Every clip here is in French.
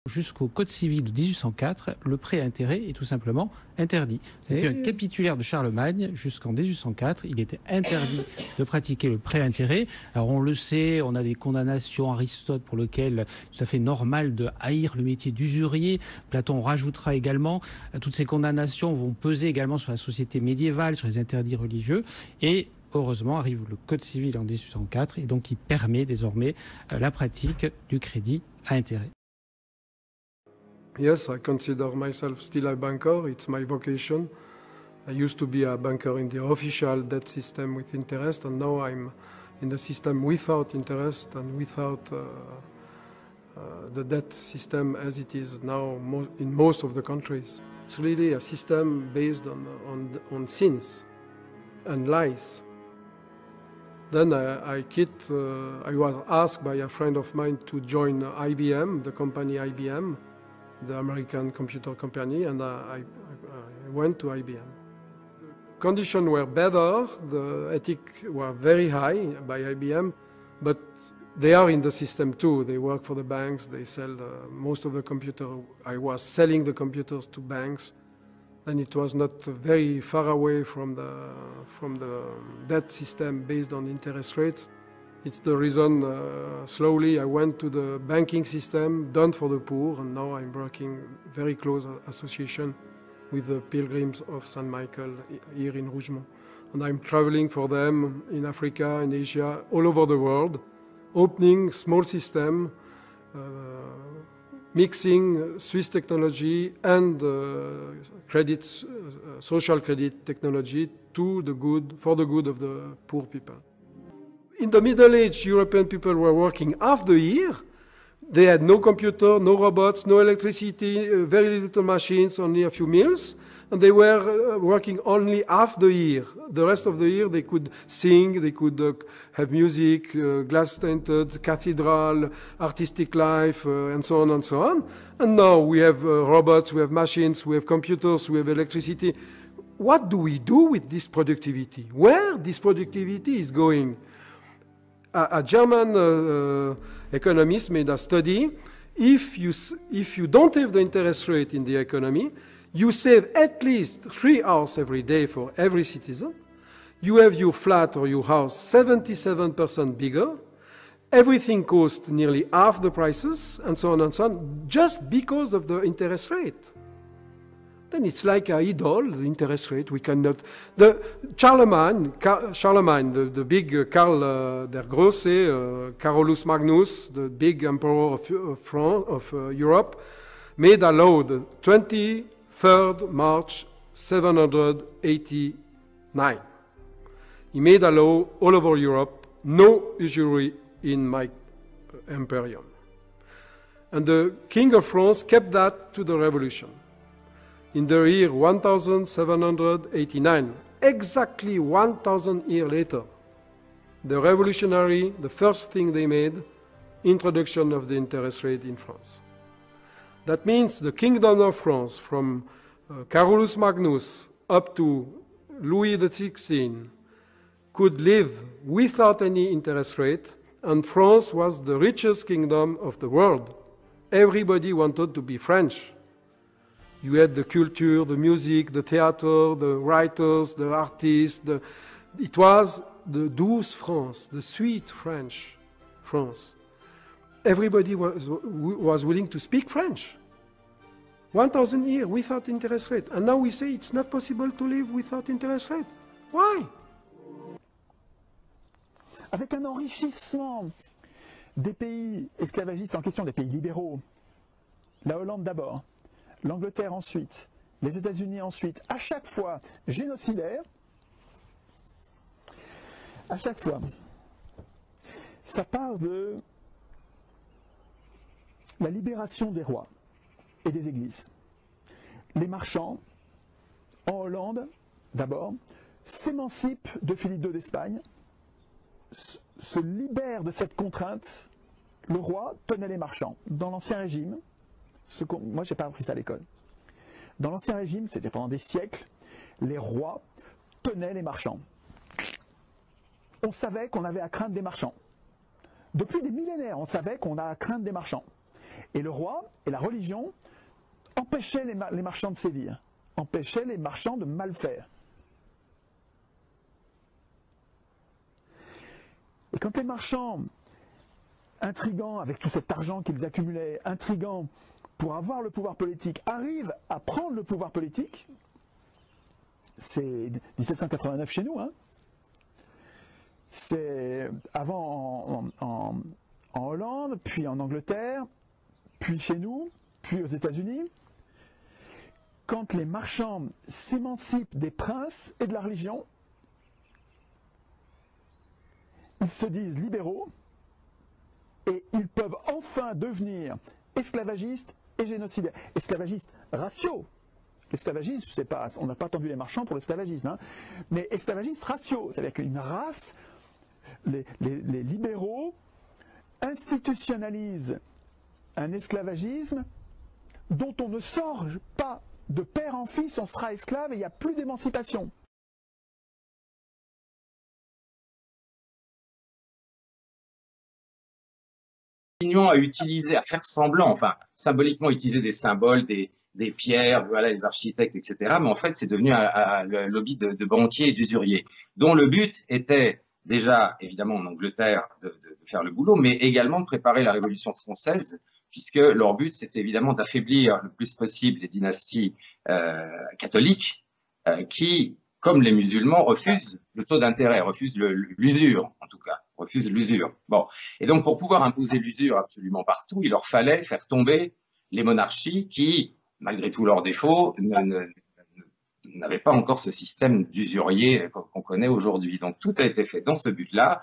Jusqu'au Code civil de 1804, le prêt à intérêt est tout simplement interdit. Depuis un capitulaire de Charlemagne jusqu'en 1804, il était interdit de pratiquer le prêt à intérêt. Alors on le sait, on a des condamnations Aristote pour lequel c'est tout à fait normal de haïr le métier d'usurier. Platon rajoutera également, toutes ces condamnations vont peser également sur la société médiévale, sur les interdits religieux. Et heureusement, arrive le Code civil en 1804 et donc qui permet désormais la pratique du crédit à intérêt. Yes, I consider myself still a banker. It's my vocation. I used to be a banker in the official debt system with interest, and now I'm in the system without interest and without the debt system as it is now in most of the countries. It's really a system based on sins and lies. Then I was asked by a friend of mine to join IBM, the company IBM, the American computer company, and I went to IBM. The conditions were better, the ethics were very high by IBM, but they are in the system too. They work for the banks, they sell most of the computers. I was selling the computers to banks, and it was not very far away from the debt system based on interest rates. It's the reason slowly I went to the banking system done for the poor, and now I'm working very close association with the Pilgrims of St. Michael here in Rougemont. And I'm traveling for them in Africa, in Asia, all over the world, opening small system, mixing Swiss technology and social credit technology for the good of the poor people. In the Middle Age, European people were working half the year. They had no computer, no robots, no electricity, very little machines, only a few mills. And they were working only half the year. The rest of the year they could sing, they could have music, glass-tinted, cathedral, artistic life, and so on and so on. And now we have robots, we have machines, we have computers, we have electricity. What do we do with this productivity? Where this productivity is going? A German economist made a study. If you don't have the interest rate in the economy, you save at least 3 hours every day for every citizen. You have your flat or your house 77% bigger. Everything costs nearly half the prices, and so on, just because of the interest rate. Then it's like an idol, the interest rate. We cannot. Charlemagne, the big Karl der Große, Carolus Magnus, the big emperor of Europe, made a law the 23rd March 789. He made a law all over Europe, no usury in my imperium. And the King of France kept that to the revolution. In the year 1789, exactly 1,000 years later, the first thing they made, introduction of the interest rate in France. That means the Kingdom of France, from Carolus Magnus up to Louis XVI, could live without any interest rate, and France was the richest kingdom of the world. Everybody wanted to be French. You had the culture, the music, the theater, the writers, the artists. It was the douce France, the sweet French France. Everybody was willing to speak French. 1,000 years without interest rate. And now we say it's not possible to live without interest rate. Why? Avec un enrichissement des pays esclavagistes en question, des pays libéraux, la Hollande d'abord, l'Angleterre ensuite, les États-Unis ensuite, à chaque fois génocidaire, à chaque fois, ça part de la libération des rois et des églises. Les marchands, en Hollande d'abord, s'émancipent de Philippe II d'Espagne, se libèrent de cette contrainte. Le roi tenait les marchands. Dans l'Ancien Régime, moi j'ai pas appris ça à l'école. Dans l'Ancien Régime, c'était pendant des siècles, les rois tenaient les marchands. On savait qu'on avait à craindre des marchands. Depuis des millénaires, on savait qu'on a à craindre des marchands. Et le roi et la religion empêchaient les marchands de sévir, empêchaient les marchands de mal faire. Et quand les marchands, intrigants avec tout cet argent qu'ils accumulaient, intrigants pour avoir le pouvoir politique, arrivent à prendre le pouvoir politique, c'est 1789 chez nous, hein. C'est avant en Hollande, puis en Angleterre, puis chez nous, puis aux États-Unis. Quand les marchands s'émancipent des princes et de la religion, ils se disent libéraux et ils peuvent enfin devenir esclavagistes et génocidaires. Esclavagistes raciaux. L'esclavagisme, c'est pas, on n'a pas attendu les marchands pour l'esclavagisme, hein, mais esclavagistes raciaux, c'est-à-dire qu'une race, les libéraux institutionnalisent un esclavagisme dont on ne sort pas de père en fils, on sera esclave et il n'y a plus d'émancipation. Continuons à utiliser, à faire semblant, enfin, symboliquement utiliser des symboles, des pierres, voilà, les architectes, etc. Mais en fait, c'est devenu un lobby de banquiers et d'usuriers, dont le but était déjà, évidemment, en Angleterre, de faire le boulot, mais également de préparer la Révolution française, puisque leur but, c'était évidemment d'affaiblir le plus possible les dynasties catholiques qui, comme les musulmans, refusent le taux d'intérêt, refusent l'usure, en tout cas, refusent l'usure. Bon. Et donc, pour pouvoir imposer l'usure absolument partout, il leur fallait faire tomber les monarchies qui, malgré tous leurs défauts, n'avaient pas encore ce système d'usurier qu'on connaît aujourd'hui. Donc, tout a été fait dans ce but-là.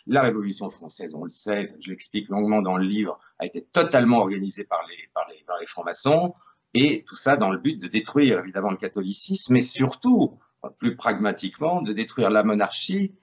La Révolution française, on le sait, je l'explique longuement dans le livre, a été totalement organisée par les francs-maçons, et tout ça dans le but de détruire, évidemment, le catholicisme, mais surtout, plus pragmatiquement, de détruire la monarchie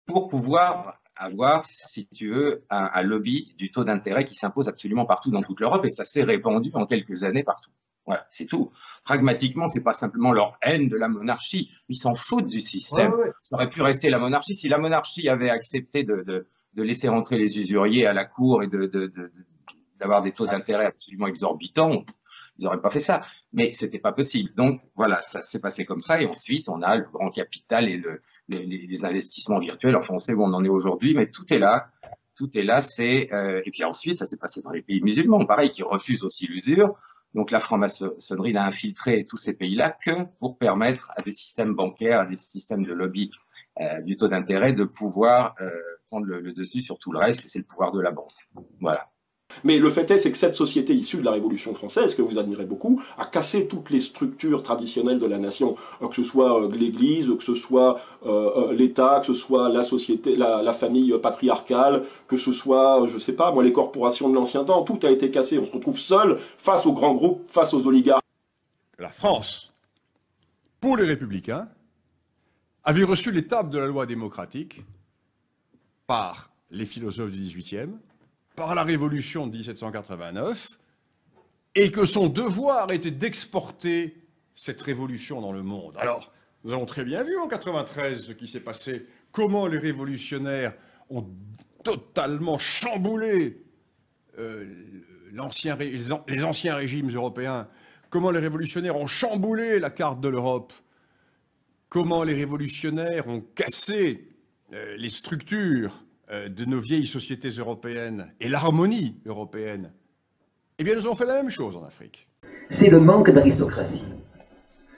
pour pouvoir avoir, si tu veux, un lobby du taux d'intérêt qui s'impose absolument partout dans toute l'Europe, et ça s'est répandu en quelques années partout. Voilà, c'est tout. Pragmatiquement, c'est pas simplement leur haine de la monarchie, ils s'en foutent du système. Ouais. Ça aurait pu rester la monarchie. Si la monarchie avait accepté de laisser rentrer les usuriers à la cour et d'avoir des taux d'intérêt absolument exorbitants, ils n'auraient pas fait ça. Mais c'était pas possible. Donc voilà, ça s'est passé comme ça. Et ensuite, on a le grand capital et les investissements virtuels. Enfin, on sait où on en est aujourd'hui, mais tout est là. Tout est là. Et puis ensuite, ça s'est passé dans les pays musulmans, pareil, qui refusent aussi l'usure. Donc la franc-maçonnerie n'a infiltré tous ces pays-là que pour permettre à des systèmes bancaires, à des systèmes de lobby du taux d'intérêt de pouvoir prendre le dessus sur tout le reste, et c'est le pouvoir de la banque. Voilà. Mais le fait est, c'est que cette société issue de la Révolution française, que vous admirez beaucoup, a cassé toutes les structures traditionnelles de la nation, que ce soit l'Église, que ce soit l'État, que ce soit la société, la famille patriarcale, que ce soit, je sais pas, moi, les corporations de l'ancien temps, tout a été cassé. On se retrouve seul face aux grands groupes, face aux oligarques. La France, pour les Républicains, avait reçu l'étape de la loi démocratique par les philosophes du XVIIIe, par la Révolution de 1789, et que son devoir était d'exporter cette révolution dans le monde. Alors, nous avons très bien vu en 93 ce qui s'est passé, comment les révolutionnaires ont totalement chamboulé les anciens régimes européens, comment les révolutionnaires ont chamboulé la carte de l'Europe, comment les révolutionnaires ont cassé les structures de nos vieilles sociétés européennes et l'harmonie européenne, eh bien nous avons fait la même chose en Afrique. C'est le manque d'aristocratie,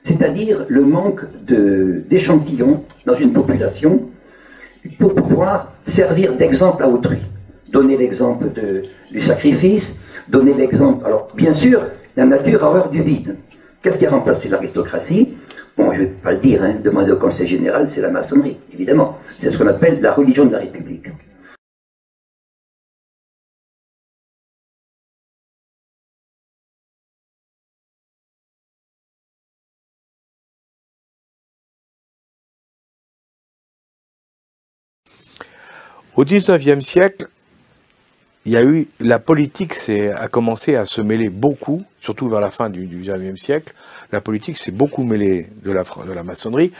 c'est-à-dire le manque d'échantillons dans une population pour pouvoir servir d'exemple à autrui. Donner l'exemple du sacrifice, donner l'exemple... Alors bien sûr, la nature a horreur du vide. Qu'est-ce qui a remplacé l'aristocratie? Bon, je ne vais pas le dire, hein, demandez au Conseil général, c'est la maçonnerie, évidemment. C'est ce qu'on appelle la religion de la République. Au XIXe siècle, il y a eu, la politique a commencé à se mêler beaucoup, surtout vers la fin du XIXe siècle. La politique s'est beaucoup mêlée de la maçonnerie.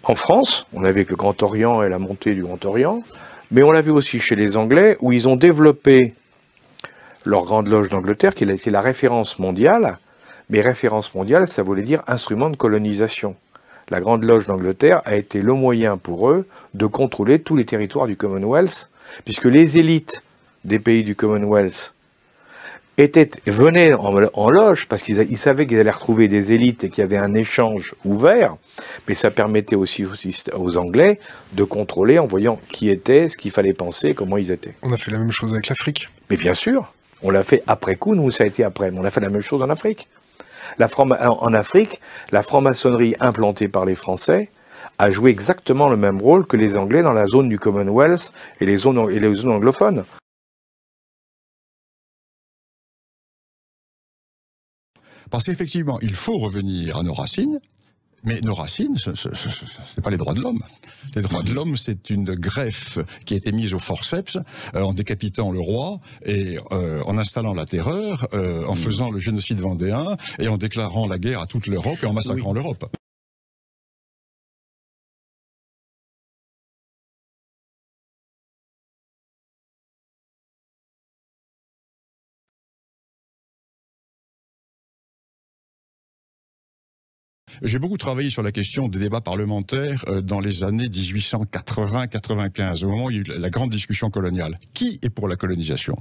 En France, on avait le Grand Orient et la montée du Grand Orient, mais on l'a vu aussi chez les Anglais, où ils ont développé leur grande loge d'Angleterre, qui a été la référence mondiale, mais référence mondiale, ça voulait dire instrument de colonisation. La grande loge d'Angleterre a été le moyen pour eux de contrôler tous les territoires du Commonwealth, puisque les élites des pays du Commonwealth venaient en loge, parce qu'ils savaient qu'ils allaient retrouver des élites et qu'il y avait un échange ouvert, mais ça permettait aussi aux Anglais de contrôler en voyant qui était, ce qu'il fallait penser, comment ils étaient. On a fait la même chose avec l'Afrique. Mais bien sûr, on l'a fait après coup, nous ça a été après, mais on a fait la même chose en Afrique. En Afrique, la franc-maçonnerie implantée par les Français a joué exactement le même rôle que les Anglais dans la zone du Commonwealth et les zones anglophones. Parce qu'effectivement, il faut revenir à nos racines, mais nos racines, ce n'est pas les droits de l'homme. Les droits de l'homme, c'est une greffe qui a été mise au forceps en décapitant le roi et en installant la terreur, en faisant le génocide vendéen et en déclarant la guerre à toute l'Europe et en massacrant l'Europe. J'ai beaucoup travaillé sur la question des débats parlementaires dans les années 1880-95, au moment où il y a eu la grande discussion coloniale. Qui est pour la colonisation?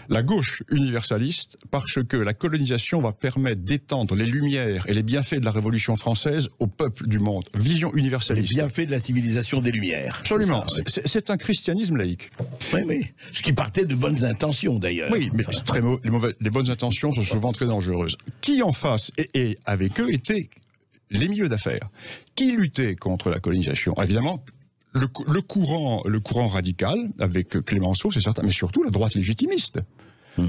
La gauche universaliste, parce que la colonisation va permettre d'étendre les lumières et les bienfaits de la Révolution française au peuple du monde. Vision universaliste. Les bienfaits de la civilisation des Lumières. Absolument. C'est un christianisme laïque. Oui, oui. Ce qui partait de bonnes intentions, d'ailleurs. Oui, mais les bonnes intentions sont souvent très dangereuses. Qui en face et avec eux étaient les milieux d'affaires? Qui luttait contre la colonisation? Évidemment, le courant radical, avec Clémenceau, c'est certain, mais surtout la droite légitimiste.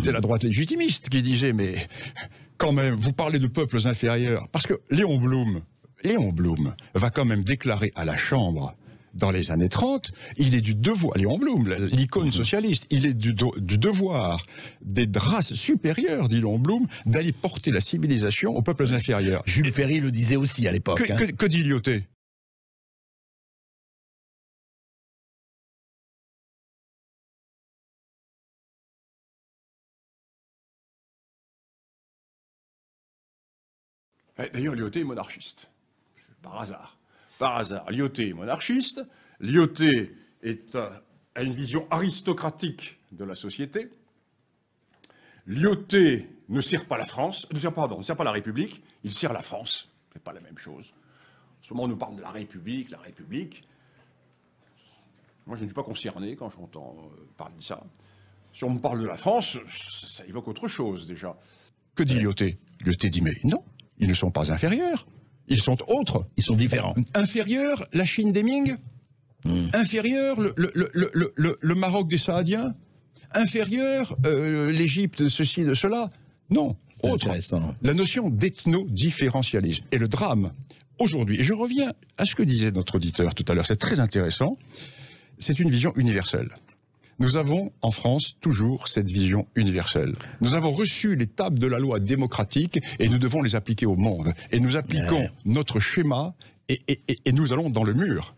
C'est la droite légitimiste qui disait, mais quand même, vous parlez de peuples inférieurs. Parce que Léon Blum va quand même déclarer à la Chambre, dans les années 30, il est du devoir, Léon Blum, l'icône socialiste, il est du devoir des races supérieures, dit Léon Blum, d'aller porter la civilisation aux peuples inférieurs. Jules Ferry le disait aussi à l'époque. Que dit Lyautey? D'ailleurs, Lyautey est monarchiste. Par hasard. Par hasard. Lyautey est monarchiste. Lyautey a une vision aristocratique de la société. Lyautey ne sert pas la France, ne sert pas la République, il sert la France. C'est pas la même chose. En ce moment, on nous parle de la République, la République. Moi, je ne suis pas concerné quand j'entends parler de ça. Si on me parle de la France, ça évoque autre chose, déjà. Que dit Lyautey? Lyautey dit, mais non, ils ne sont pas inférieurs. Ils sont autres. Ils sont différents. Inférieurs, la Chine des Ming. Inférieur, le Maroc des Saadiens. Inférieur, l'Égypte de ceci, de cela. Non, autre. La notion d'ethno-différentialisme. Et le drame, aujourd'hui, et je reviens à ce que disait notre auditeur tout à l'heure, c'est très intéressant, c'est une vision universelle. Nous avons en France toujours cette vision universelle. Nous avons reçu les tables de la loi démocratique et nous devons les appliquer au monde. Et nous appliquons notre schéma et nous allons dans le mur.